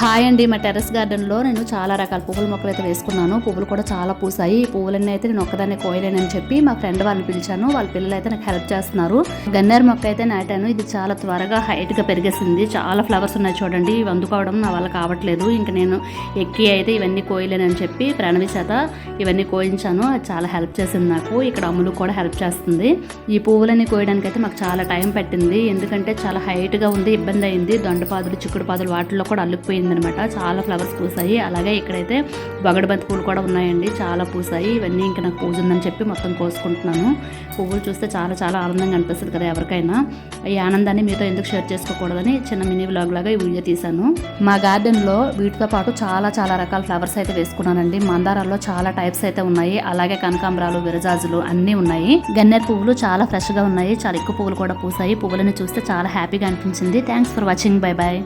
Hi అండి, మా terrace గార్డెన్లో నేను చాలా రకాల పువ్వుల మొక్కలు అయితే వేసుకున్నాను. పువ్వులు కూడా చాలా పూసాయి. ఈ పువ్వులన్నీ అయితే నేను ఒక్కదాన్ని కోయలేనని చెప్పి మా ఫ్రెండ్ వాళ్ళని పిలిచాను. వాళ్ళ పిల్లలు అయితే నాకు హెల్ప్ చేస్తున్నారు. గన్నేరు మొక్క అయితే నాటాను. ఇది చాలా త్వరగా హైట్గా పెరిగేసింది. చాలా ఫ్లవర్స్ ఉన్నాయి చూడండి. ఇవి అందుకోవడం నా వల్ల కావట్లేదు. ఇంకా నేను ఎక్కి అయితే ఇవన్నీ కోయలేనని చెప్పి ప్రణవి చేత ఇవన్నీ కోయించాను. అది చాలా హెల్ప్ చేసింది నాకు. ఇక్కడ అమ్ములు కూడా హెల్ప్ చేస్తుంది. ఈ పువ్వులన్నీ కోయడానికి అయితే మాకు చాలా టైం పట్టింది. ఎందుకంటే చాలా హైట్గా ఉంది, ఇబ్బంది అయింది. దొండపాదులు, చిక్కుడు పాదులు వాటిల్లో కూడా అల్లుకుపోయింది అనమాట. చాలా ఫ్లవర్స్ పూసాయి. అలాగే ఇక్కడైతే బగడబంతి పూలు కూడా ఉన్నాయండి, చాలా పూసాయి. ఇవన్నీ ఇంకా నాకు పూజ ఉందని చెప్పి మొత్తం కోసుకుంటున్నాను. పువ్వులు చూస్తే చాలా చాలా ఆనందంగా అనిపిస్తుంది కదా ఎవరికైనా. ఈ ఆనందాన్ని మీతో ఎందుకు షేర్ చేసుకోకూడదని చిన్న మినీ వ్లాగ్ లాగా ఈ వీడియో తీశాను. మా గార్డెన్లో వీటితో పాటు చాలా చాలా రకాల ఫ్లవర్స్ అయితే వేసుకున్నానండి. మందారాల్లో చాలా టైప్స్ అయితే ఉన్నాయి. అలాగే కనకాంబరాలు, విరజాజులు అన్నీ ఉన్నాయి. గన్నేరు పువ్వులు చాలా ఫ్రెష్గా ఉన్నాయి. చాలా ఎక్కువ పువ్వులు కూడా పూసాయి. పువ్వులని చూస్తే చాలా హ్యాపీగా అనిపించింది. Thanks for watching. Bye bye.